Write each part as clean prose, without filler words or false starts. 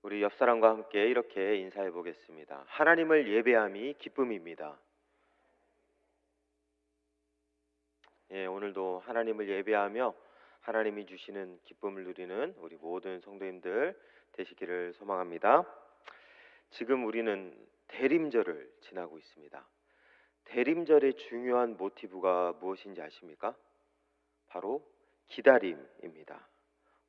우리 옆 사람과 함께 이렇게 인사해 보겠습니다. 하나님을 예배함이 기쁨입니다. 예, 오늘도 하나님을 예배하며 하나님이 주시는 기쁨을 누리는 우리 모든 성도님들 되시기를 소망합니다. 지금 우리는 대림절을 지나고 있습니다. 대림절의 중요한 모티브가 무엇인지 아십니까? 바로 기다림입니다.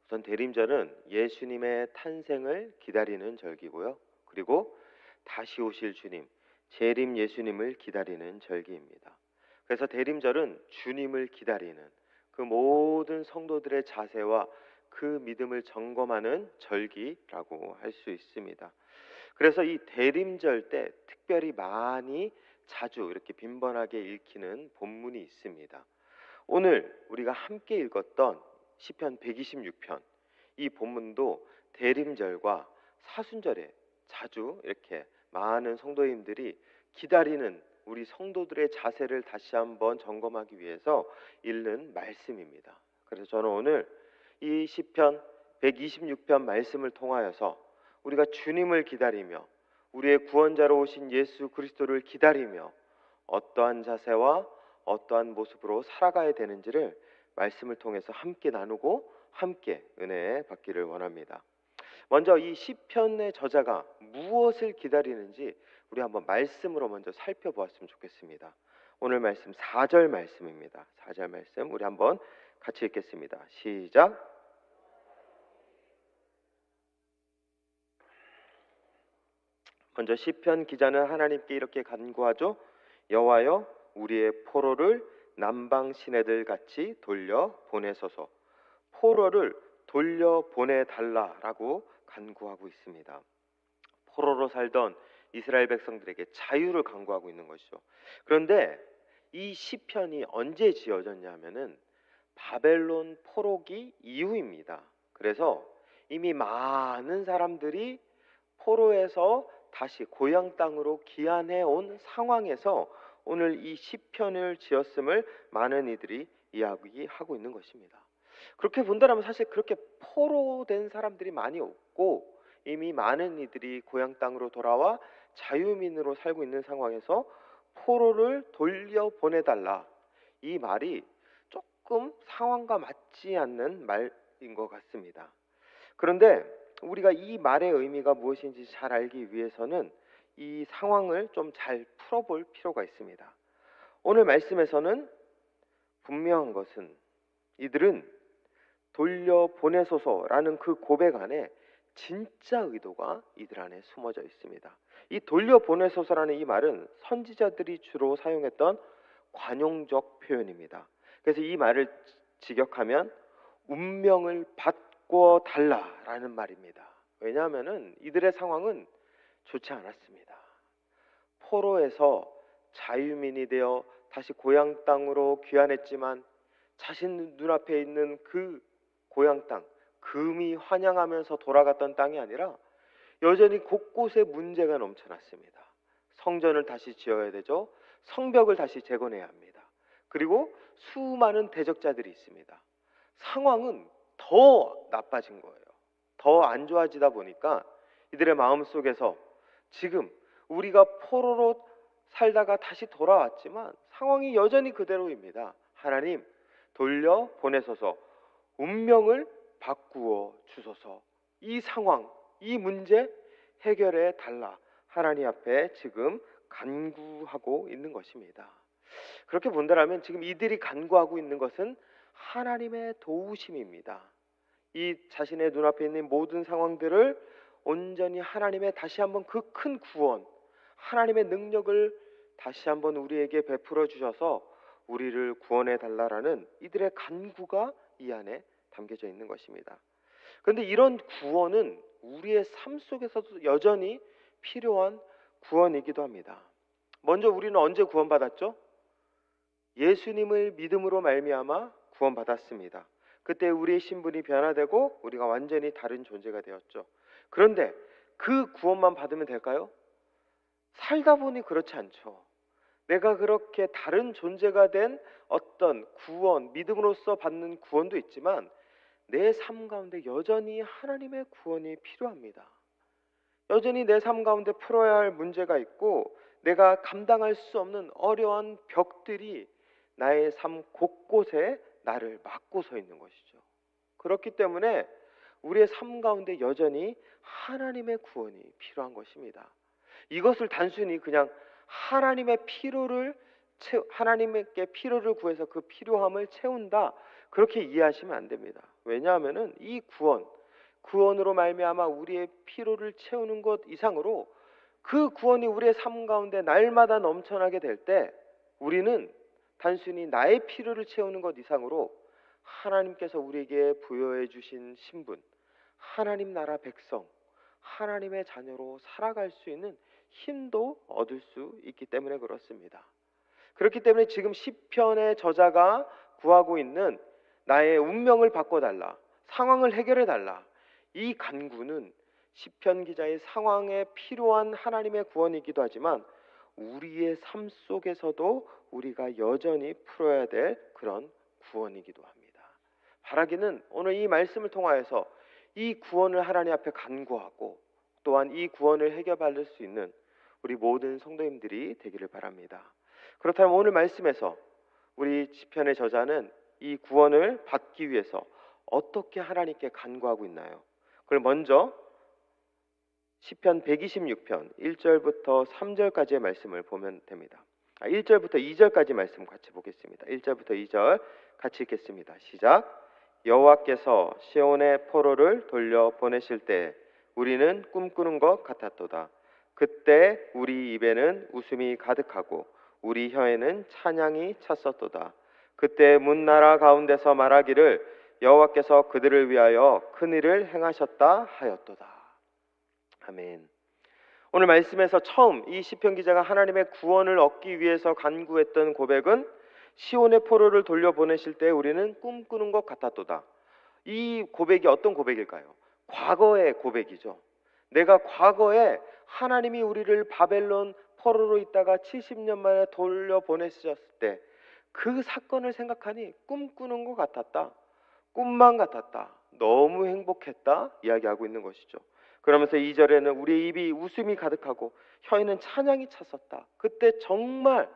우선 대림절은 예수님의 탄생을 기다리는 절기고요. 그리고 다시 오실 주님, 재림 예수님을 기다리는 절기입니다. 그래서 대림절은 주님을 기다리는 그 모든 성도들의 자세와 그 믿음을 점검하는 절기라고 할 수 있습니다. 그래서 이 대림절 때 특별히 많이 자주 이렇게 빈번하게 읽히는 본문이 있습니다. 오늘 우리가 함께 읽었던 시편 126편, 이 본문도 대림절과 사순절에 자주 이렇게 많은 성도님들이 기다리는 우리 성도들의 자세를 다시 한번 점검하기 위해서 읽는 말씀입니다. 그래서 저는 오늘 이 시편 126편 말씀을 통하여서 우리가 주님을 기다리며 우리의 구원자로 오신 예수 그리스도를 기다리며 어떠한 자세와 어떠한 모습으로 살아가야 되는지를 말씀을 통해서 함께 나누고 함께 은혜 받기를 원합니다. 먼저 이 시편의 저자가 무엇을 기다리는지 우리 한번 말씀으로 먼저 살펴보았으면 좋겠습니다. 오늘 말씀 4절 말씀입니다. 4절 말씀 우리 한번 같이 읽겠습니다. 시작. 먼저 시편 기자는 하나님께 이렇게 간구하죠. 여호와여, 우리의 포로를 남방 시내들 같이 돌려 보내소서. 포로를 돌려 보내달라라고 간구하고 있습니다. 포로로 살던 이스라엘 백성들에게 자유를 간구하고 있는 것이죠. 그런데 이 시편이 언제 지어졌냐면은 바벨론 포로기 이후입니다. 그래서 이미 많은 사람들이 포로에서 다시 고향 땅으로 귀환해 온 상황에서 오늘 이 시편을 지었음을 많은 이들이 이야기하고 있는 것입니다. 그렇게 본다면 사실 그렇게 포로된 사람들이 많이 없고 이미 많은 이들이 고향 땅으로 돌아와 자유민으로 살고 있는 상황에서 포로를 돌려보내달라, 이 말이 조금 상황과 맞지 않는 말인 것 같습니다. 그런데 우리가 이 말의 의미가 무엇인지 잘 알기 위해서는 이 상황을 좀 잘 풀어볼 필요가 있습니다. 오늘 말씀에서는 분명한 것은 이들은 돌려보내소서라는 그 고백 안에 진짜 의도가 이들 안에 숨어져 있습니다. 이 돌려보내소서라는 이 말은 선지자들이 주로 사용했던 관용적 표현입니다. 그래서 이 말을 직역하면 운명을 바꿔달라라는 말입니다. 왜냐하면 이들의 상황은 좋지 않았습니다. 포로에서 자유민이 되어 다시 고향 땅으로 귀환했지만 자신 눈앞에 있는 그 고향 땅, 금이 환영하면서 돌아갔던 땅이 아니라 여전히 곳곳에 문제가 넘쳐났습니다. 성전을 다시 지어야 되죠. 성벽을 다시 재건해야 합니다. 그리고 수많은 대적자들이 있습니다. 상황은 더 나빠진 거예요. 더 안 좋아지다 보니까 이들의 마음속에서 지금 우리가 포로로 살다가 다시 돌아왔지만 상황이 여전히 그대로입니다. 하나님, 돌려 보내소서. 운명을 바꾸어 주소서. 이 상황, 이 문제 해결해 달라. 하나님 앞에 지금 간구하고 있는 것입니다. 그렇게 본다면 지금 이들이 간구하고 있는 것은 하나님의 도우심입니다. 이 자신의 눈앞에 있는 모든 상황들을 온전히 하나님의 다시 한번 그 큰 구원, 하나님의 능력을 다시 한번 우리에게 베풀어 주셔서 우리를 구원해 달라라는 이들의 간구가 이 안에 담겨져 있는 것입니다. 그런데 이런 구원은 우리의 삶 속에서도 여전히 필요한 구원이기도 합니다. 먼저 우리는 언제 구원받았죠? 예수님을 믿음으로 말미암아 구원받았습니다. 그때 우리의 신분이 변화되고 우리가 완전히 다른 존재가 되었죠. 그런데 그 구원만 받으면 될까요? 살다 보니 그렇지 않죠. 내가 그렇게 다른 존재가 된 어떤 구원, 믿음으로써 받는 구원도 있지만 내 삶 가운데 여전히 하나님의 구원이 필요합니다. 여전히 내 삶 가운데 풀어야 할 문제가 있고 내가 감당할 수 없는 어려운 벽들이 나의 삶 곳곳에 나를 막고 서 있는 것이죠. 그렇기 때문에 우리의 삶 가운데 여전히 하나님의 구원이 필요한 것입니다. 이것을 단순히 그냥 하나님께 필요를 구해서 그 필요함을 채운다, 그렇게 이해하시면 안 됩니다. 왜냐하면은 이 구원으로 말미암아 우리의 필요를 채우는 것 이상으로 그 구원이 우리의 삶 가운데 날마다 넘쳐나게 될 때 우리는 단순히 나의 필요를 채우는 것 이상으로 하나님께서 우리에게 부여해 주신 신분, 하나님 나라 백성, 하나님의 자녀로 살아갈 수 있는 힘도 얻을 수 있기 때문에 그렇습니다. 그렇기 때문에 지금 시편의 저자가 구하고 있는 나의 운명을 바꿔달라, 상황을 해결해달라, 이 간구는 시편 기자의 상황에 필요한 하나님의 구원이기도 하지만 우리의 삶 속에서도 우리가 여전히 풀어야 될 그런 구원이기도 합니다. 바라기는 오늘 이 말씀을 통하여서 이 구원을 하나님 앞에 간구하고 또한 이 구원을 해결받을 수 있는 우리 모든 성도님들이 되기를 바랍니다. 그렇다면 오늘 말씀에서 우리 시편의 저자는 이 구원을 받기 위해서 어떻게 하나님께 간구하고 있나요? 그걸 먼저 시편 126편 1절부터 3절까지의 말씀을 보면 됩니다. 1절부터 2절까지 말씀 같이 보겠습니다. 1절부터 2절 같이 읽겠습니다. 시작. 여호와께서 시온의 포로를 돌려 보내실 때 우리는 꿈꾸는 것 같았도다. 그때 우리 입에는 웃음이 가득하고 우리 혀에는 찬양이 찼었도다. 그때 문나라 가운데서 말하기를 여호와께서 그들을 위하여 큰 일을 행하셨다 하였도다. 아멘. 오늘 말씀에서 처음 이 시편 기자가 하나님의 구원을 얻기 위해서 간구했던 고백은 시온의 포로를 돌려보내실 때 우리는 꿈꾸는 것 같았도다. 이 고백이 어떤 고백일까요? 과거의 고백이죠. 내가 과거에 하나님이 우리를 바벨론 포로로 있다가 70년 만에 돌려보내셨을 때 그 사건을 생각하니 꿈꾸는 것 같았다, 꿈만 같았다, 너무 행복했다 이야기하고 있는 것이죠. 그러면서 2절에는 우리의 입이 웃음이 가득하고 혀에는 찬양이 찼었다. 그때 정말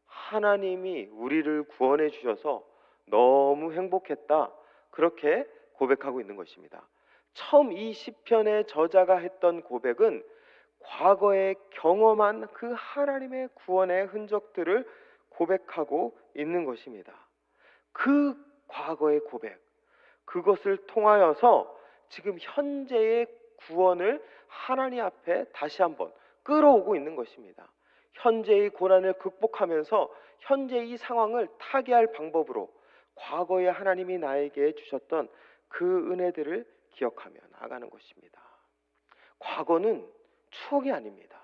하나님이 우리를 구원해 주셔서 너무 행복했다, 그렇게 고백하고 있는 것입니다. 처음 이 시편의 저자가 했던 고백은 과거에 경험한 그 하나님의 구원의 흔적들을 고백하고 있는 것입니다. 그 과거의 고백, 그것을 통하여서 지금 현재의 구원을 하나님 앞에 다시 한번 끌어오고 있는 것입니다. 현재의 고난을 극복하면서 현재의 이 상황을 타개할 방법으로 과거에 하나님이 나에게 주셨던 그 은혜들을 기억하며 나아가는 것입니다. 과거는 추억이 아닙니다.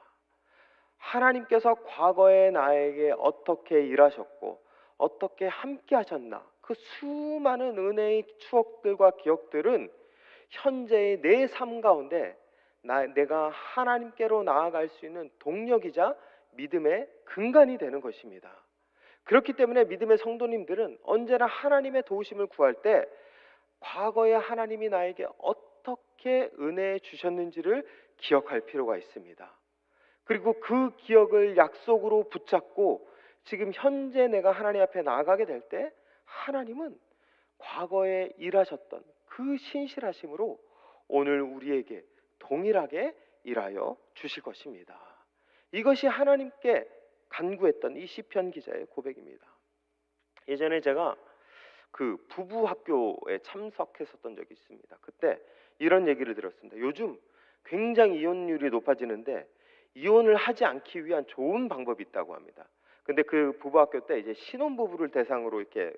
하나님께서 과거에 나에게 어떻게 일하셨고 어떻게 함께 하셨나, 그 수많은 은혜의 추억들과 기억들은 현재의 내 삶 가운데 내가 하나님께로 나아갈 수 있는 동력이자 믿음의 근간이 되는 것입니다. 그렇기 때문에 믿음의 성도님들은 언제나 하나님의 도우심을 구할 때 과거에 하나님이 나에게 어떻게 은혜 주셨는지를 기억할 필요가 있습니다. 그리고 그 기억을 약속으로 붙잡고 지금 현재 내가 하나님 앞에 나아가게 될 때 하나님은 과거에 일하셨던 그 신실하심으로 오늘 우리에게 동일하게 일하여 주실 것입니다. 이것이 하나님께 간구했던 이 시편 기자의 고백입니다. 예전에 제가 그 부부 학교에 참석했었던 적이 있습니다. 그때 이런 얘기를 들었습니다. 요즘 굉장히 이혼율이 높아지는데 이혼을 하지 않기 위한 좋은 방법이 있다고 합니다. 근데 그 부부 학교 때 이제 신혼부부를 대상으로 이렇게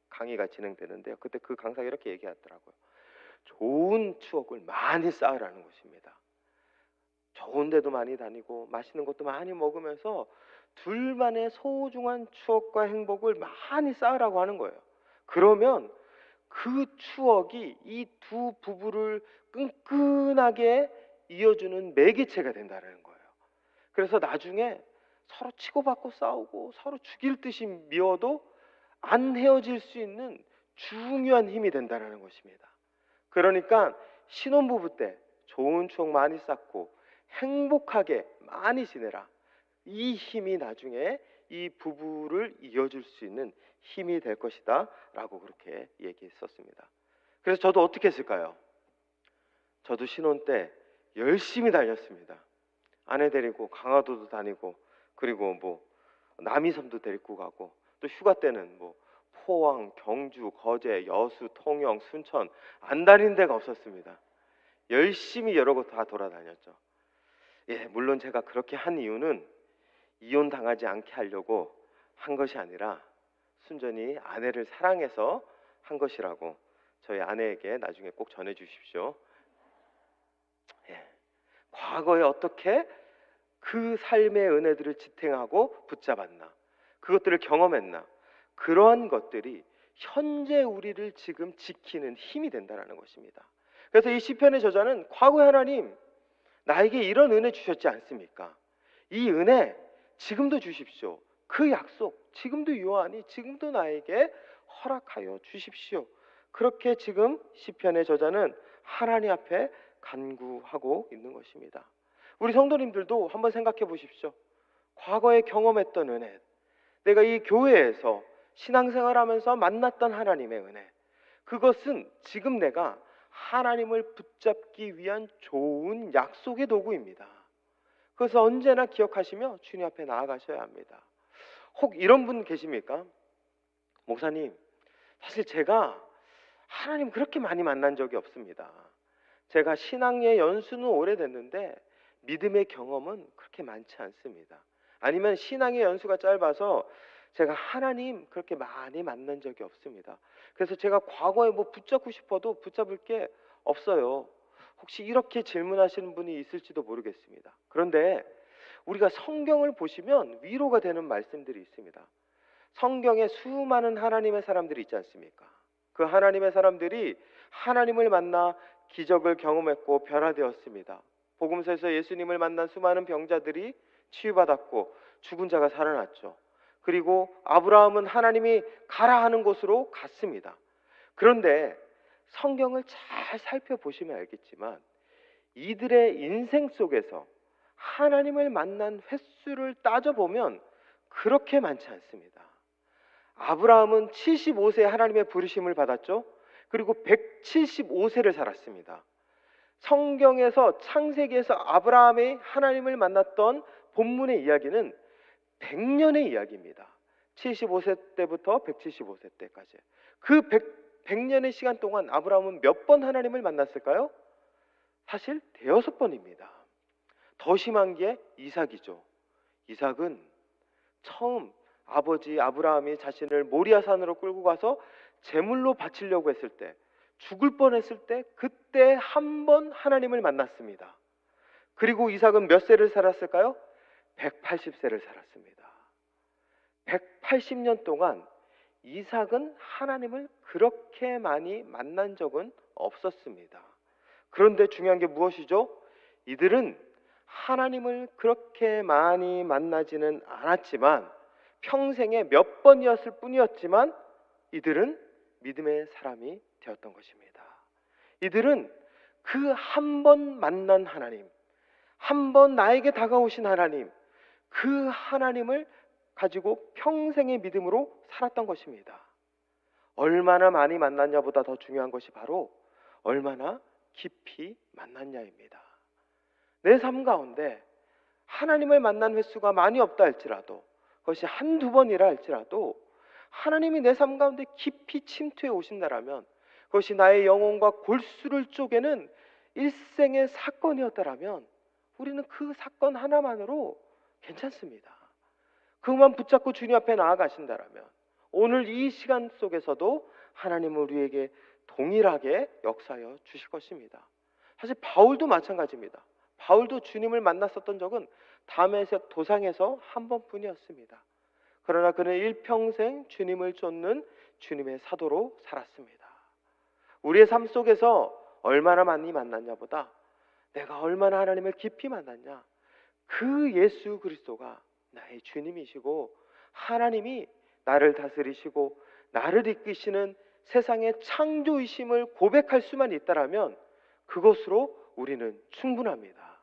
강의가 진행되는데요. 그때 그 강사가 이렇게 얘기하더라고요. 좋은 추억을 많이 쌓으라는 것입니다. 좋은 데도 많이 다니고 맛있는 것도 많이 먹으면서 둘만의 소중한 추억과 행복을 많이 쌓으라고 하는 거예요. 그러면 그 추억이 이 두 부부를 끈끈하게 이어주는 매개체가 된다는 거예요. 그래서 나중에 서로 치고받고 싸우고 서로 죽일 듯이 미워도 안 헤어질 수 있는 중요한 힘이 된다는 것입니다. 그러니까 신혼부부 때 좋은 추억 많이 쌓고 행복하게 많이 지내라. 이 힘이 나중에 이 부부를 이어줄 수 있는 힘이 될 것이다 라고 그렇게 얘기했었습니다. 그래서 저도 어떻게 했을까요? 저도 신혼 때 열심히 다녔습니다. 아내 데리고 강화도도 다니고, 그리고 뭐 남이섬도 데리고 가고, 또 휴가 때는 뭐 포항, 경주, 거제, 여수, 통영, 순천 안 다닌 데가 없었습니다. 열심히 여러 곳 다 돌아다녔죠. 예, 물론 제가 그렇게 한 이유는 이혼 당하지 않게 하려고 한 것이 아니라 순전히 아내를 사랑해서 한 것이라고 저희 아내에게 나중에 꼭 전해 주십시오. 예. 과거에 어떻게 그 삶의 은혜들을 지탱하고 붙잡았나, 그것들을 경험했나, 그러한 것들이 현재 우리를 지금 지키는 힘이 된다는 것입니다. 그래서 이 시편의 저자는 과거에 하나님 나에게 이런 은혜 주셨지 않습니까? 이 은혜 지금도 주십시오. 그 약속 지금도 유효하니 지금도 나에게 허락하여 주십시오. 그렇게 지금 시편의 저자는 하나님 앞에 간구하고 있는 것입니다. 우리 성도님들도 한번 생각해 보십시오. 과거에 경험했던 은혜, 내가 이 교회에서 신앙생활하면서 만났던 하나님의 은혜, 그것은 지금 내가 하나님을 붙잡기 위한 좋은 약속의 도구입니다. 그래서 언제나 기억하시며 주님 앞에 나아가셔야 합니다. 혹 이런 분 계십니까? 목사님, 사실 제가 하나님 그렇게 많이 만난 적이 없습니다. 제가 신앙의 연수는 오래됐는데 믿음의 경험은 그렇게 많지 않습니다. 아니면 신앙의 연수가 짧아서 제가 하나님 그렇게 많이 만난 적이 없습니다. 그래서 제가 과거에 뭐 붙잡고 싶어도 붙잡을 게 없어요. 혹시 이렇게 질문하시는 분이 있을지도 모르겠습니다. 그런데 우리가 성경을 보시면 위로가 되는 말씀들이 있습니다. 성경에 수많은 하나님의 사람들이 있지 않습니까? 그 하나님의 사람들이 하나님을 만나 기적을 경험했고 변화되었습니다. 복음서에서 예수님을 만난 수많은 병자들이 치유받았고 죽은 자가 살아났죠. 그리고 아브라함은 하나님이 가라 하는 곳으로 갔습니다. 그런데 성경을 잘 살펴보시면 알겠지만 이들의 인생 속에서 하나님을 만난 횟수를 따져보면 그렇게 많지 않습니다. 아브라함은 75세에 하나님의 부르심을 받았죠. 그리고 175세를 살았습니다. 성경에서 창세기에서 아브라함이 하나님을 만났던 본문의 이야기는 100년의 이야기입니다. 75세 때부터 175세 때까지. 그 100년의 시간 동안 아브라함은 몇 번 하나님을 만났을까요? 사실 대여섯 번입니다. 더 심한 게 이삭이죠. 이삭은 처음 아버지 아브라함이 자신을 모리아산으로 끌고 가서 제물로 바치려고 했을 때, 죽을 뻔했을 때 그때 한 번 하나님을 만났습니다. 그리고 이삭은 몇 세를 살았을까요? 180세를 살았습니다. 180년 동안 이삭은 하나님을 그렇게 많이 만난 적은 없었습니다. 그런데 중요한 게 무엇이죠? 이들은 하나님을 그렇게 많이 만나지는 않았지만 평생에 몇 번이었을 뿐이었지만 이들은 믿음의 사람이 되었던 것입니다. 이들은 그 한 번 만난 하나님, 한 번 나에게 다가오신 하나님, 그 하나님을 가지고 평생의 믿음으로 살았던 것입니다. 얼마나 많이 만났냐보다 더 중요한 것이 바로 얼마나 깊이 만났냐입니다. 내 삶 가운데 하나님을 만난 횟수가 많이 없다 할지라도, 그것이 한두 번이라 할지라도 하나님이 내 삶 가운데 깊이 침투해 오신다라면, 그것이 나의 영혼과 골수를 쪼개는 일생의 사건이었다라면 우리는 그 사건 하나만으로 괜찮습니다. 그것만 붙잡고 주님 앞에 나아가신다라면 오늘 이 시간 속에서도 하나님은 우리에게 동일하게 역사하여 주실 것입니다. 사실 바울도 마찬가지입니다. 바울도 주님을 만났었던 적은 다메섹 도상에서 한 번뿐이었습니다. 그러나 그는 일평생 주님을 쫓는 주님의 사도로 살았습니다. 우리의 삶 속에서 얼마나 많이 만났냐보다 내가 얼마나 하나님을 깊이 만났냐, 그 예수 그리스도가 나의 주님이시고 하나님이 나를 다스리시고 나를 이끄시는 세상의 창조이심을 고백할 수만 있다라면 그것으로 우리는 충분합니다.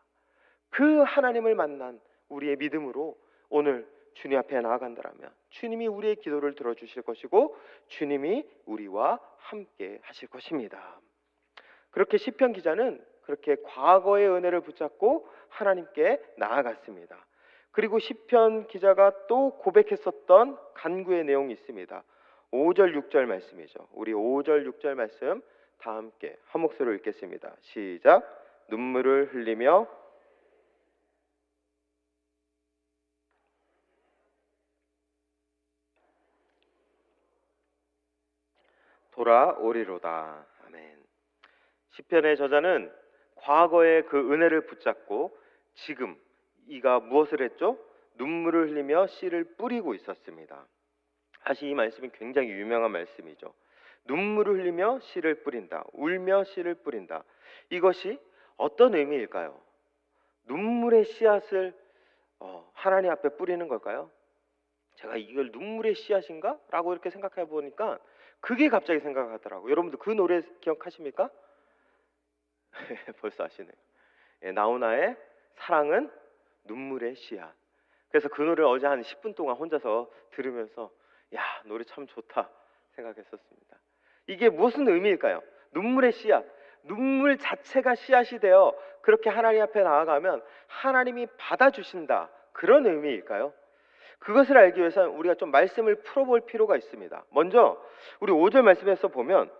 그 하나님을 만난 우리의 믿음으로 오늘 주님 앞에 나아간다라면 주님이 우리의 기도를 들어주실 것이고 주님이 우리와 함께 하실 것입니다. 그렇게 시편 기자는 그렇게 과거의 은혜를 붙잡고 하나님께 나아갔습니다. 그리고 시편 기자가 또 고백했었던 간구의 내용이 있습니다. 5절 6절 말씀이죠. 우리 5절 6절 말씀 다 함께 한 목소리로 읽겠습니다. 시작. 눈물을 흘리며 돌아오리로다. 아멘. 시편의 저자는 과거의 그 은혜를 붙잡고 지금 이가 무엇을 했죠? 눈물을 흘리며 씨를 뿌리고 있었습니다. 사실 이 말씀이 굉장히 유명한 말씀이죠. 눈물을 흘리며 씨를 뿌린다. 울며 씨를 뿌린다. 이것이 어떤 의미일까요? 눈물의 씨앗을 하나님 앞에 뿌리는 걸까요? 제가 이걸 눈물의 씨앗인가? 라고 이렇게 생각해 보니까 그게 갑자기 생각하더라고요. 여러분들 그 노래 기억하십니까? 벌써 아시네요. 나훈아의 사랑은 눈물의 씨앗. 그래서 그 노래를 어제 한 10분 동안 혼자서 들으면서 야, 노래 참 좋다 생각했었습니다. 이게 무슨 의미일까요? 눈물의 씨앗. 눈물 자체가 씨앗이 되어 그렇게 하나님 앞에 나아가면 하나님이 받아주신다. 그런 의미일까요? 그것을 알기 위해서 우리가 좀 말씀을 풀어볼 필요가 있습니다. 먼저 우리 5절 말씀에서 보면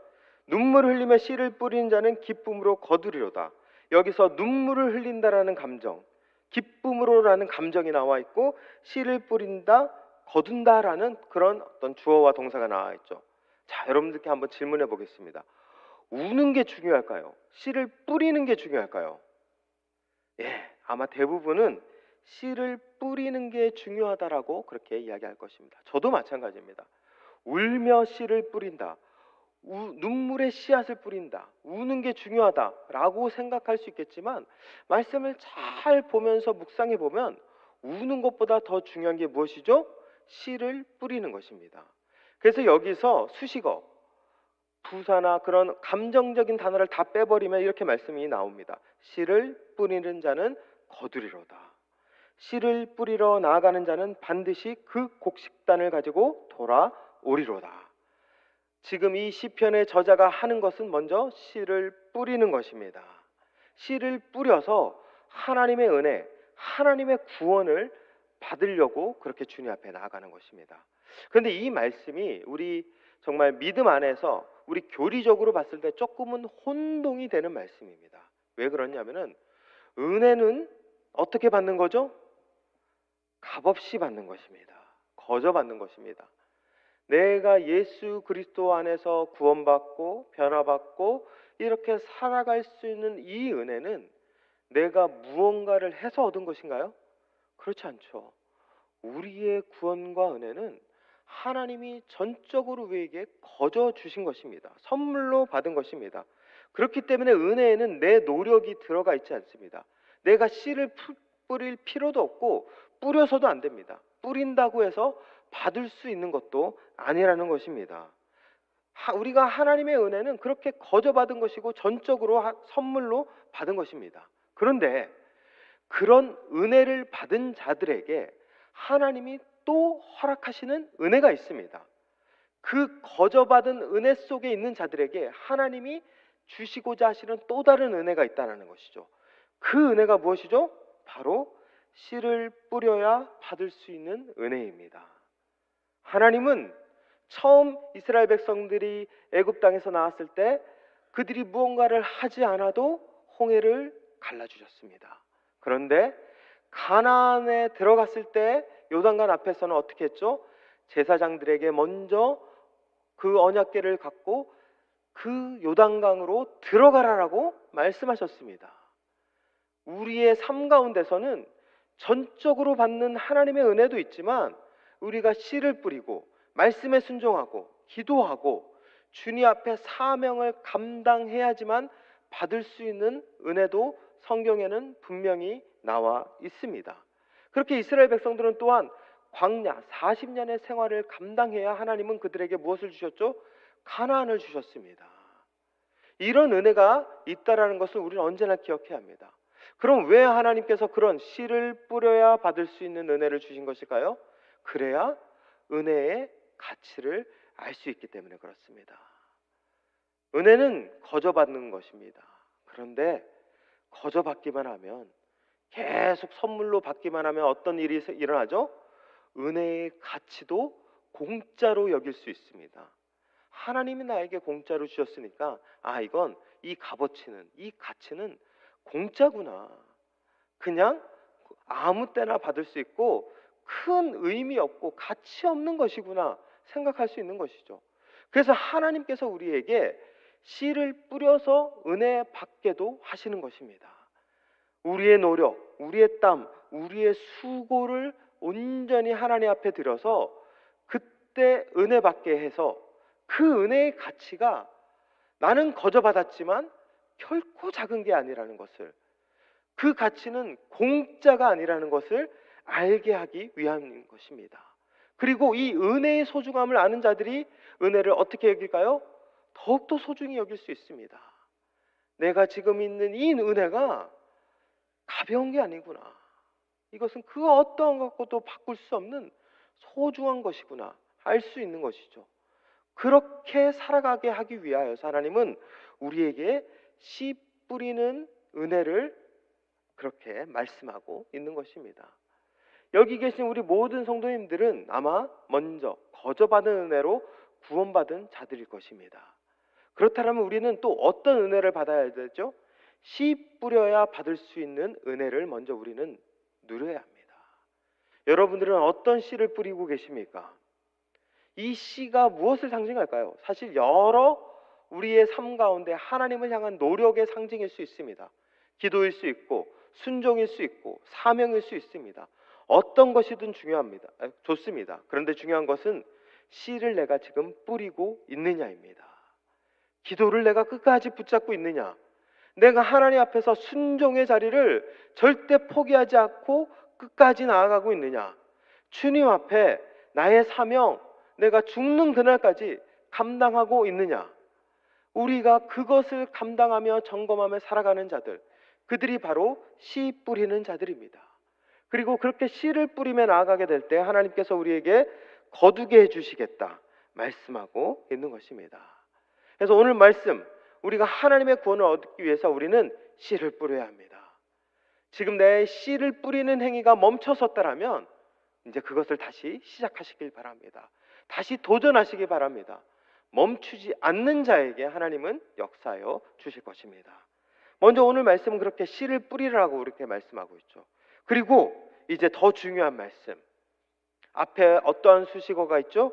눈물을 흘리며 씨를 뿌리는 자는 기쁨으로 거두리로다. 여기서 눈물을 흘린다라는 감정, 기쁨으로라는 감정이 나와 있고 씨를 뿌린다, 거둔다라는 그런 어떤 주어와 동사가 나와 있죠. 자, 여러분들께 한번 질문해 보겠습니다. 우는 게 중요할까요? 씨를 뿌리는 게 중요할까요? 예, 아마 대부분은 씨를 뿌리는 게 중요하다라고 그렇게 이야기할 것입니다. 저도 마찬가지입니다. 울며 씨를 뿌린다. 눈물의 씨앗을 뿌린다. 우는 게 중요하다라고 생각할 수 있겠지만 말씀을 잘 보면서 묵상해 보면 우는 것보다 더 중요한 게 무엇이죠? 씨를 뿌리는 것입니다. 그래서 여기서 수식어, 부사나 그런 감정적인 단어를 다 빼버리면 이렇게 말씀이 나옵니다. 씨를 뿌리는 자는 거두리로다. 씨를 뿌리러 나아가는 자는 반드시 그 곡식단을 가지고 돌아오리로다. 지금 이 시편의 저자가 하는 것은 먼저 씨를 뿌리는 것입니다. 씨를 뿌려서 하나님의 은혜, 하나님의 구원을 받으려고 그렇게 주님 앞에 나아가는 것입니다. 그런데 이 말씀이 우리 정말 믿음 안에서 우리 교리적으로 봤을 때 조금은 혼동이 되는 말씀입니다. 왜 그러냐면은 은혜는 어떻게 받는 거죠? 값없이 받는 것입니다. 거저 받는 것입니다. 내가 예수 그리스도 안에서 구원받고 변화받고 이렇게 살아갈 수 있는 이 은혜는 내가 무언가를 해서 얻은 것인가요? 그렇지 않죠. 우리의 구원과 은혜는 하나님이 전적으로 우리에게 거저 주신 것입니다. 선물로 받은 것입니다. 그렇기 때문에 은혜에는 내 노력이 들어가 있지 않습니다. 내가 씨를 뿌릴 필요도 없고 뿌려서도 안 됩니다. 뿌린다고 해서 받을 수 있는 것도 아니라는 것입니다. 우리가 하나님의 은혜는 그렇게 거저 받은 것이고 전적으로 선물로 받은 것입니다. 그런데 그런 은혜를 받은 자들에게 하나님이 또 허락하시는 은혜가 있습니다. 그 거저 받은 은혜 속에 있는 자들에게 하나님이 주시고자 하시는 또 다른 은혜가 있다는 것이죠. 그 은혜가 무엇이죠? 바로 씨를 뿌려야 받을 수 있는 은혜입니다. 하나님은 처음 이스라엘 백성들이 애굽 땅에서 나왔을 때 그들이 무언가를 하지 않아도 홍해를 갈라주셨습니다. 그런데 가나안에 들어갔을 때 요단강 앞에서는 어떻게 했죠? 제사장들에게 먼저 그 언약궤를 갖고 그 요단강으로 들어가라라고 말씀하셨습니다. 우리의 삶 가운데서는 전적으로 받는 하나님의 은혜도 있지만 우리가 씨를 뿌리고 말씀에 순종하고 기도하고 주님 앞에 사명을 감당해야지만 받을 수 있는 은혜도 성경에는 분명히 나와 있습니다. 그렇게 이스라엘 백성들은 또한 광야 40년의 생활을 감당해야 하나님은 그들에게 무엇을 주셨죠? 가나안을 주셨습니다. 이런 은혜가 있다라는 것을 우리는 언제나 기억해야 합니다. 그럼 왜 하나님께서 그런 씨를 뿌려야 받을 수 있는 은혜를 주신 것일까요? 그래야 은혜의 가치를 알 수 있기 때문에 그렇습니다. 은혜는 거저받는 것입니다. 그런데 거저받기만 하면, 계속 선물로 받기만 하면 어떤 일이 일어나죠? 은혜의 가치도 공짜로 여길 수 있습니다. 하나님이 나에게 공짜로 주셨으니까 이건 이 값어치는, 이 가치는 공짜구나, 그냥 아무 때나 받을 수 있고 큰 의미 없고 가치 없는 것이구나 생각할 수 있는 것이죠. 그래서 하나님께서 우리에게 씨를 뿌려서 은혜 받게도 하시는 것입니다. 우리의 노력, 우리의 땀, 우리의 수고를 온전히 하나님 앞에 드려서 그때 은혜 받게 해서 그 은혜의 가치가 나는 거저 받았지만 결코 작은 게 아니라는 것을, 그 가치는 공짜가 아니라는 것을 알게 하기 위함인 것입니다. 그리고 이 은혜의 소중함을 아는 자들이 은혜를 어떻게 여길까요? 더욱더 소중히 여길 수 있습니다. 내가 지금 있는 이 은혜가 가벼운 게 아니구나, 이것은 그 어떠한 것도 바꿀 수 없는 소중한 것이구나 알 수 있는 것이죠. 그렇게 살아가게 하기 위하여서 하나님은 우리에게 씨 뿌리는 은혜를 그렇게 말씀하고 있는 것입니다. 여기 계신 우리 모든 성도님들은 아마 먼저 거저받은 은혜로 구원받은 자들일 것입니다. 그렇다면 우리는 또 어떤 은혜를 받아야 되죠? 씨 뿌려야 받을 수 있는 은혜를 먼저 우리는 누려야 합니다. 여러분들은 어떤 씨를 뿌리고 계십니까? 이 씨가 무엇을 상징할까요? 사실 여러 우리의 삶 가운데 하나님을 향한 노력의 상징일 수 있습니다. 기도일 수 있고 순종일 수 있고 사명일 수 있습니다. 어떤 것이든 중요합니다. 좋습니다. 그런데 중요한 것은 씨를 내가 지금 뿌리고 있느냐입니다. 기도를 내가 끝까지 붙잡고 있느냐, 내가 하나님 앞에서 순종의 자리를 절대 포기하지 않고 끝까지 나아가고 있느냐, 주님 앞에 나의 사명, 내가 죽는 그날까지 감당하고 있느냐, 우리가 그것을 감당하며 점검하며 살아가는 자들, 그들이 바로 씨 뿌리는 자들입니다. 그리고 그렇게 씨를 뿌리며 나아가게 될 때 하나님께서 우리에게 거두게 해주시겠다 말씀하고 있는 것입니다. 그래서 오늘 말씀, 우리가 하나님의 구원을 얻기 위해서 우리는 씨를 뿌려야 합니다. 지금 내 씨를 뿌리는 행위가 멈춰섰다라면 이제 그것을 다시 시작하시길 바랍니다. 다시 도전하시기 바랍니다. 멈추지 않는 자에게 하나님은 역사하여 주실 것입니다. 먼저 오늘 말씀은 그렇게 씨를 뿌리라고 이렇게 말씀하고 있죠. 그리고 이제 더 중요한 말씀, 앞에 어떠한 수식어가 있죠?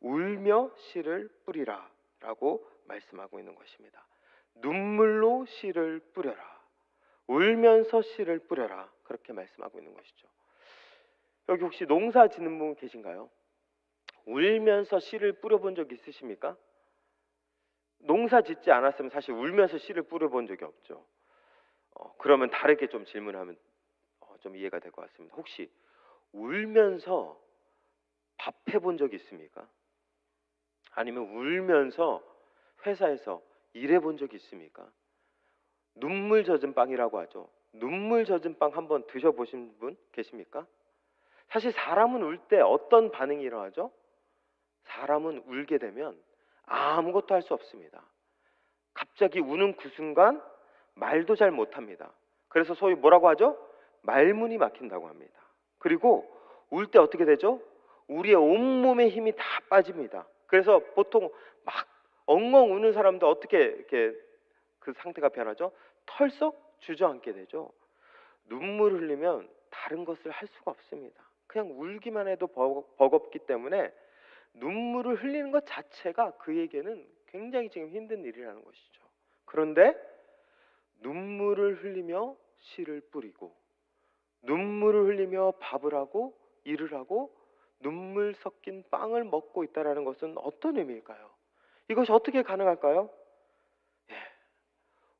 울며 씨를 뿌리라 라고 말씀하고 있는 것입니다. 눈물로 씨를 뿌려라, 울면서 씨를 뿌려라, 그렇게 말씀하고 있는 것이죠. 여기 혹시 농사 짓는 분 계신가요? 울면서 씨를 뿌려본 적 있으십니까? 농사 짓지 않았으면 사실 울면서 씨를 뿌려본 적이 없죠. 그러면 다르게 좀 질문하면 좀 이해가 될 것 같습니다. 혹시 울면서 밥 해본 적 있습니까? 아니면 울면서 회사에서 일해본 적 있습니까? 눈물 젖은 빵이라고 하죠. 눈물 젖은 빵 한번 드셔보신 분 계십니까? 사실 사람은 울 때 어떤 반응이 일어나죠? 사람은 울게 되면 아무것도 할 수 없습니다. 갑자기 우는 그 순간 말도 잘 못합니다. 그래서 소위 뭐라고 하죠? 말문이 막힌다고 합니다. 그리고 울 때 어떻게 되죠? 우리의 온몸의 힘이 다 빠집니다. 그래서 보통 막 엉엉 우는 사람도 어떻게 이렇게 그 상태가 변하죠? 털썩 주저앉게 되죠. 눈물을 흘리면 다른 것을 할 수가 없습니다. 그냥 울기만 해도 버겁기 때문에 눈물을 흘리는 것 자체가 그에게는 굉장히 지금 힘든 일이라는 것이죠. 그런데 눈물을 흘리며 씨를 뿌리고, 눈물을 흘리며 밥을 하고 일을 하고 눈물 섞인 빵을 먹고 있다는 것은 어떤 의미일까요? 이것이 어떻게 가능할까요?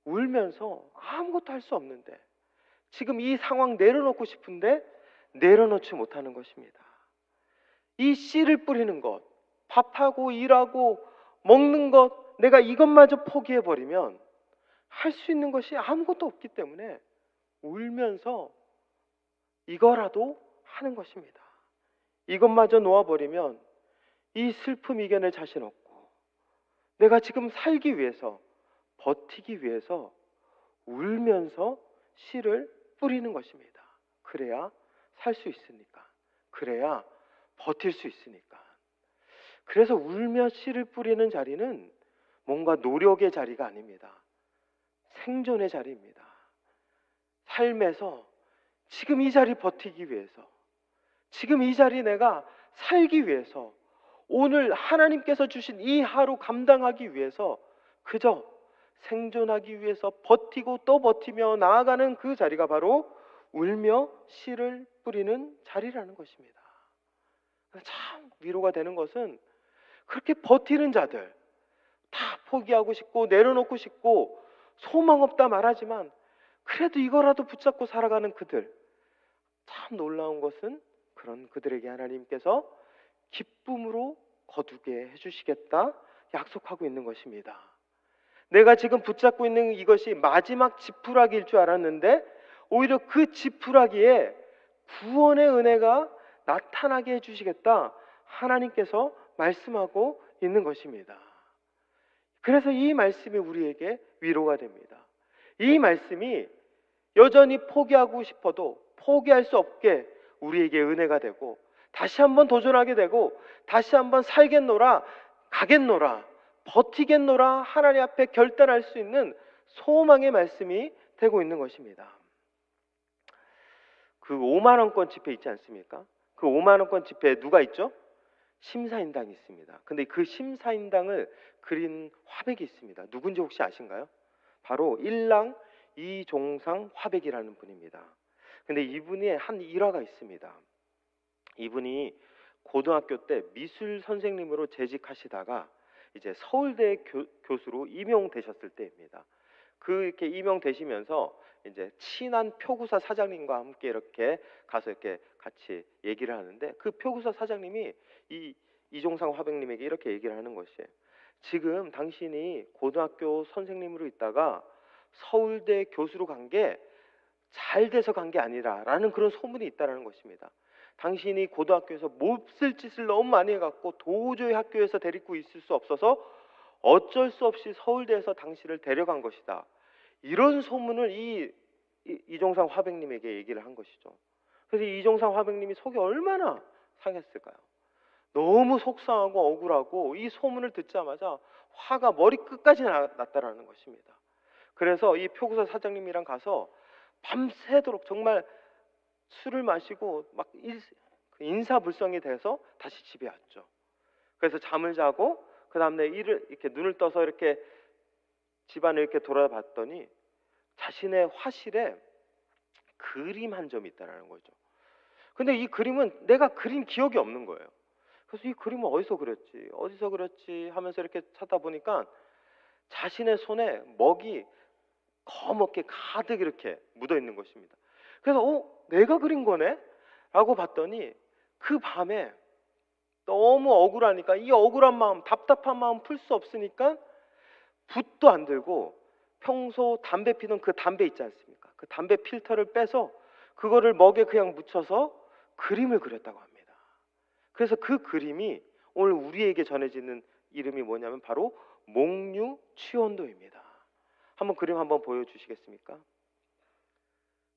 울면서 아무것도 할 수 없는데, 지금 이 상황 내려놓고 싶은데 내려놓지 못하는 것입니다. 이 씨를 뿌리는 것, 밥하고 일하고 먹는 것, 내가 이것마저 포기해버리면 할 수 있는 것이 아무것도 없기 때문에 울면서 이거라도 하는 것입니다. 이것마저 놓아버리면 이 슬픔 이겨낼 자신 없고, 내가 지금 살기 위해서, 버티기 위해서 울면서 씨를 뿌리는 것입니다. 그래야 살 수 있으니까, 그래야 버틸 수 있으니까. 그래서 울며 씨를 뿌리는 자리는 뭔가 노력의 자리가 아닙니다. 생존의 자리입니다. 삶에서 지금 이 자리 버티기 위해서, 지금 이 자리 내가 살기 위해서, 오늘 하나님께서 주신 이 하루 감당하기 위해서 그저 생존하기 위해서 버티고 또 버티며 나아가는 그 자리가 바로 울며 씨를 뿌리는 자리라는 것입니다. 참 위로가 되는 것은, 그렇게 버티는 자들, 다 포기하고 싶고 내려놓고 싶고 소망 없다 말하지만 그래도 이거라도 붙잡고 살아가는 그들, 참 놀라운 것은 그런 그들에게 하나님께서 기쁨으로 거두게 해주시겠다 약속하고 있는 것입니다. 내가 지금 붙잡고 있는 이것이 마지막 지푸라기일 줄 알았는데 오히려 그 지푸라기에 구원의 은혜가 나타나게 해주시겠다 하나님께서 말씀하고 있는 것입니다. 그래서 이 말씀이 우리에게 위로가 됩니다. 이 말씀이 여전히 포기하고 싶어도 포기할 수 없게 우리에게 은혜가 되고, 다시 한번 도전하게 되고, 다시 한번 살겠노라, 가겠노라, 버티겠노라 하나님 앞에 결단할 수 있는 소망의 말씀이 되고 있는 것입니다. 그 5만 원권 지폐 있지 않습니까? 그 5만 원권 지폐에 누가 있죠? 심사인당이 있습니다. 근데 그 심사인당을 그린 화백이 있습니다. 누군지 혹시 아신가요? 바로 일랑 이종상 화백이라는 분입니다. 근데 이분이 한 일화가 있습니다. 이분이 고등학교 때 미술 선생님으로 재직하시다가 이제 서울대 교수로 임용되셨을 때입니다. 그렇게 임용되시면서 이제 친한 표구사 사장님과 함께 이렇게 가서 이렇게 같이 얘기를 하는데, 그 표구사 사장님이 이 이종상 화백님에게 이렇게 얘기를 하는 것이에요. 지금 당신이 고등학교 선생님으로 있다가 서울대 교수로 간 게 잘 돼서 간 게 아니라 라는 그런 소문이 있다는 것입니다. 당신이 고등학교에서 몹쓸 짓을 너무 많이 해갖고 도저히 학교에서 데리고 있을 수 없어서 어쩔 수 없이 서울대에서 당신을 데려간 것이다. 이런 소문을 이종상 화백님에게 얘기를 한 것이죠. 그래서 이종상 화백님이 속이 얼마나 상했을까요? 너무 속상하고 억울하고 이 소문을 듣자마자 화가 머리끝까지 났다라는 것입니다. 그래서 이 표구사 사장님이랑 가서 밤새도록 정말 술을 마시고 막 인사불성이 돼서 다시 집에 왔죠. 그래서 잠을 자고 그 다음날 이렇게 눈을 떠서 이렇게 집안을 이렇게 돌아봤더니 자신의 화실에 그림 한 점이 있다는 거죠. 근데 이 그림은 내가 그린 기억이 없는 거예요. 그래서 이 그림은 어디서 그렸지 하면서 이렇게 찾아보니까 자신의 손에 먹이 거먹게 가득 이렇게 묻어 있는 것입니다. 그래서 내가 그린 거네? 라고 봤더니 그 밤에 너무 억울하니까, 이 억울한 마음, 답답한 마음 풀 수 없으니까 붓도 안 들고 평소 담배 피던 그 담배 있지 않습니까? 그 담배 필터를 빼서 그거를 먹에 그냥 묻혀서 그림을 그렸다고 합니다. 그래서 그 그림이 오늘 우리에게 전해지는 이름이 뭐냐면 바로 목류취원도입니다. 한번 그림 한번 보여주시겠습니까?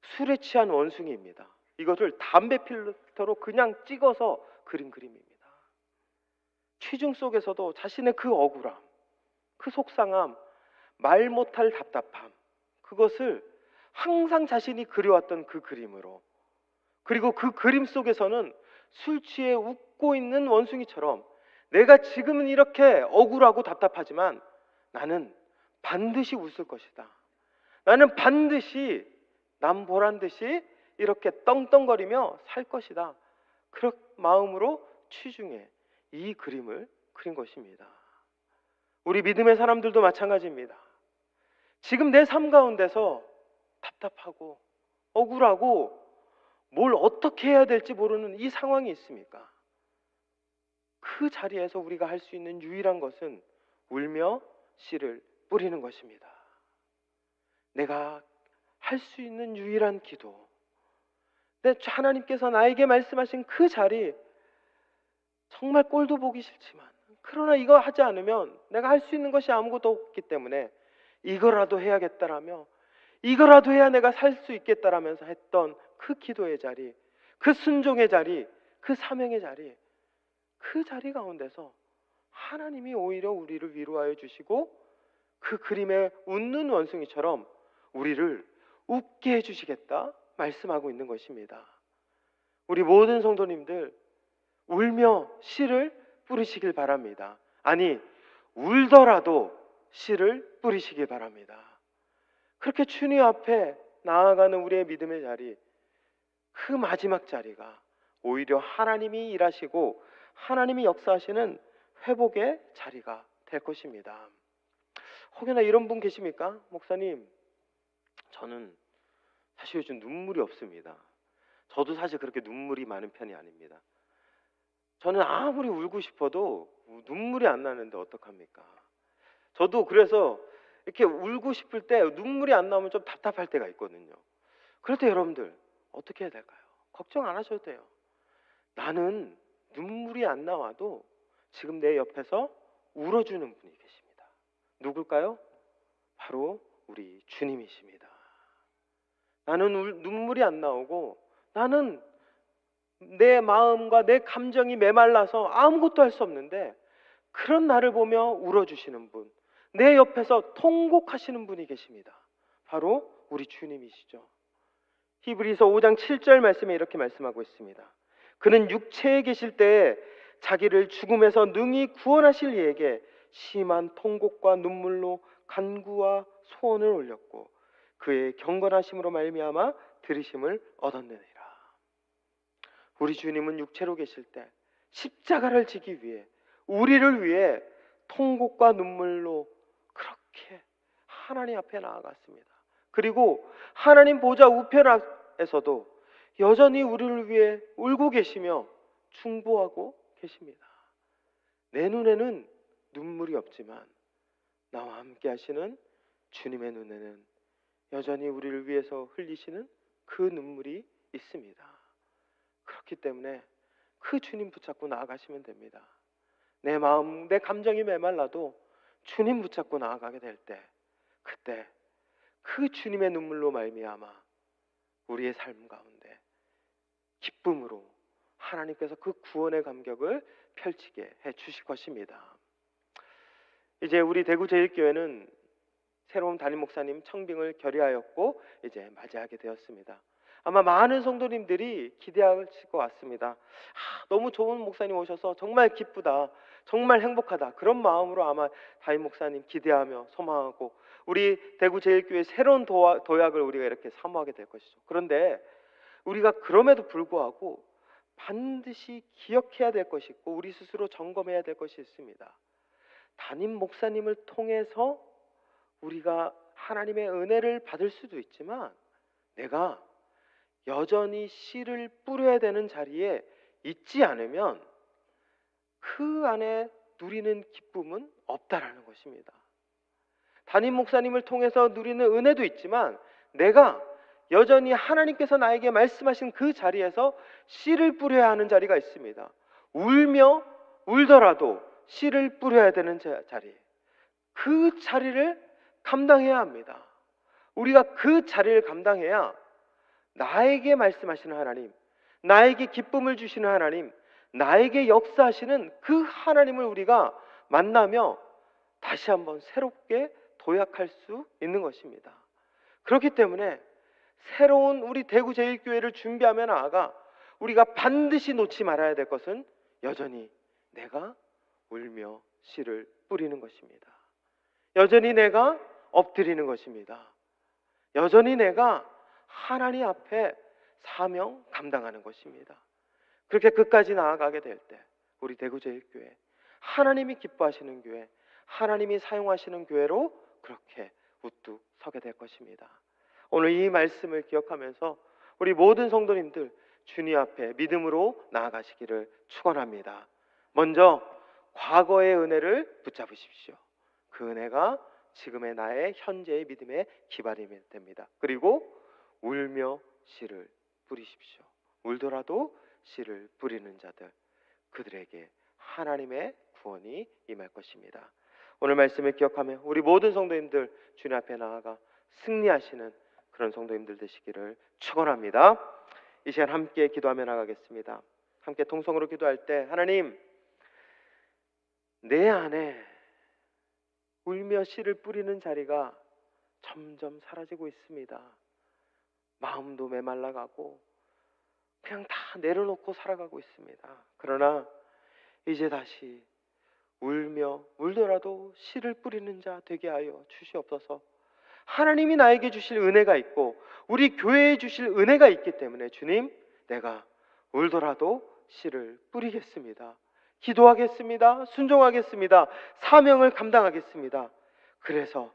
술에 취한 원숭이입니다. 이것을 담배 필터로 그냥 찍어서 그린 그림입니다. 취중 속에서도 자신의 그 억울함, 그 속상함, 말 못할 답답함, 그것을 항상 자신이 그려왔던 그 그림으로, 그리고 그 그림 속에서는 술 취해 웃고 있는 원숭이처럼 내가 지금은 이렇게 억울하고 답답하지만 나는 반드시 웃을 것이다. 나는 반드시 남 보란 듯이 이렇게 떵떵거리며 살 것이다. 그런 마음으로 취중해 이 그림을 그린 것입니다. 우리 믿음의 사람들도 마찬가지입니다. 지금 내 삶 가운데서 답답하고 억울하고 뭘 어떻게 해야 될지 모르는 이 상황이 있습니까? 그 자리에서 우리가 할 수 있는 유일한 것은 울며 씨를 뿌리는 것입니다. 내가 할 수 있는 유일한 기도, 하나님께서 나에게 말씀하신 그 자리, 정말 꼴도 보기 싫지만 그러나 이거 하지 않으면 내가 할 수 있는 것이 아무것도 없기 때문에 이거라도 해야겠다라며, 이거라도 해야 내가 살 수 있겠다라면서 했던 그 기도의 자리, 그 순종의 자리, 그 사명의 자리, 그 자리 가운데서 하나님이 오히려 우리를 위로하여 주시고 그 그림에 웃는 원숭이처럼 우리를 웃게 해주시겠다 말씀하고 있는 것입니다. 우리 모든 성도님들 울며 씨를 뿌리시길 바랍니다. 아니, 울더라도 씨를 뿌리시길 바랍니다. 그렇게 주님 앞에 나아가는 우리의 믿음의 자리, 그 마지막 자리가 오히려 하나님이 일하시고 하나님이 역사하시는 회복의 자리가 될 것입니다. 혹여나 이런 분 계십니까? 목사님, 저는 사실 요즘 눈물이 없습니다. 저도 사실 그렇게 눈물이 많은 편이 아닙니다. 저는 아무리 울고 싶어도 눈물이 안 나는데 어떡합니까? 저도 그래서 이렇게 울고 싶을 때 눈물이 안 나오면 좀 답답할 때가 있거든요. 그럴 때 여러분들 어떻게 해야 될까요? 걱정 안 하셔도 돼요. 나는 눈물이 안 나와도 지금 내 옆에서 울어주는 분이 계십니다. 누굴까요? 바로 우리 주님이십니다. 나는 눈물이 안 나오고 나는 내 마음과 내 감정이 메말라서 아무것도 할 수 없는데 그런 나를 보며 울어주시는 분, 내 옆에서 통곡하시는 분이 계십니다. 바로 우리 주님이시죠. 히브리서 5장 7절 말씀에 이렇게 말씀하고 있습니다. 그는 육체에 계실 때에 자기를 죽음에서 능히 구원하실 이에게 심한 통곡과 눈물로 간구와 소원을 올렸고 그의 경건하심으로 말미암아 들으심을 얻었느니라. 우리 주님은 육체로 계실 때 십자가를 지기 위해, 우리를 위해 통곡과 눈물로 그렇게 하나님 앞에 나아갔습니다. 그리고 하나님 보좌 우편에서도 여전히 우리를 위해 울고 계시며 중보하고 계십니다. 내 눈에는 눈물이 없지만 나와 함께 하시는 주님의 눈에는 여전히 우리를 위해서 흘리시는 그 눈물이 있습니다. 그렇기 때문에 그 주님 붙잡고 나아가시면 됩니다. 내 마음, 내 감정이 메말라도 주님 붙잡고 나아가게 될 때, 그때 그 주님의 눈물로 말미암아 우리의 삶 가운데 기쁨으로 하나님께서 그 구원의 감격을 펼치게 해 주실 것입니다. 이제 우리 대구제일교회는 새로운 담임 목사님 청빙을 결의하였고 이제 맞이하게 되었습니다. 아마 많은 성도님들이 기대하실 것 같습니다. 너무 좋은 목사님 오셔서 정말 기쁘다, 정말 행복하다, 그런 마음으로 아마 담임 목사님 기대하며 소망하고 우리 대구제일교회 새로운 도약을 우리가 이렇게 사모하게 될 것이죠. 그런데 우리가 그럼에도 불구하고 반드시 기억해야 될 것이 있고 우리 스스로 점검해야 될 것이 있습니다. 담임 목사님을 통해서 우리가 하나님의 은혜를 받을 수도 있지만 내가 여전히 씨를 뿌려야 되는 자리에 있지 않으면 그 안에 누리는 기쁨은 없다라는 것입니다. 담임 목사님을 통해서 누리는 은혜도 있지만 내가 여전히 하나님께서 나에게 말씀하신 그 자리에서 씨를 뿌려야 하는 자리가 있습니다. 울더라도 씨를 뿌려야 되는 자리, 그 자리를 감당해야 합니다. 우리가 그 자리를 감당해야 나에게 말씀하시는 하나님, 나에게 기쁨을 주시는 하나님, 나에게 역사하시는 그 하나님을 우리가 만나며 다시 한번 새롭게 도약할 수 있는 것입니다. 그렇기 때문에 새로운 우리 대구제일교회를 준비하며 나아가 우리가 반드시 놓지 말아야 될 것은 여전히 내가 울며 씨를 뿌리는 것입니다. 여전히 내가 엎드리는 것입니다. 여전히 내가 하나님 앞에 사명 감당하는 것입니다. 그렇게 끝까지 나아가게 될 때 우리 대구제일교회, 하나님이 기뻐하시는 교회, 하나님이 사용하시는 교회로 그렇게 우뚝 서게 될 것입니다. 오늘 이 말씀을 기억하면서 우리 모든 성도님들 주님 앞에 믿음으로 나아가시기를 축원합니다. 먼저 과거의 은혜를 붙잡으십시오. 그 은혜가 지금의 나의 현재의 믿음의 기반이 됩니다. 그리고 울며 씨를 뿌리십시오. 울더라도 씨를 뿌리는 자들, 그들에게 하나님의 구원이 임할 것입니다. 오늘 말씀을 기억하며 우리 모든 성도님들 주님 앞에 나아가 승리하시는 그런 성도님들 되시기를 축원합니다. 이 시간 함께 기도하며 나가겠습니다. 함께 통성으로 기도할 때 하나님, 내 안에 울며 씨를 뿌리는 자리가 점점 사라지고 있습니다. 마음도 메말라가고 그냥 다 내려놓고 살아가고 있습니다. 그러나 이제 다시 울더라도 씨를 뿌리는 자 되게 하여 주시옵소서. 하나님이 나에게 주실 은혜가 있고 우리 교회에 주실 은혜가 있기 때문에 주님, 내가 울더라도 씨를 뿌리겠습니다. 기도하겠습니다. 순종하겠습니다. 사명을 감당하겠습니다. 그래서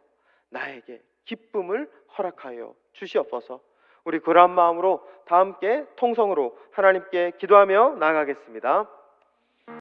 나에게 기쁨을 허락하여 주시옵소서. 우리 그러한 마음으로 다 함께 통성으로 하나님께 기도하며 나아가겠습니다.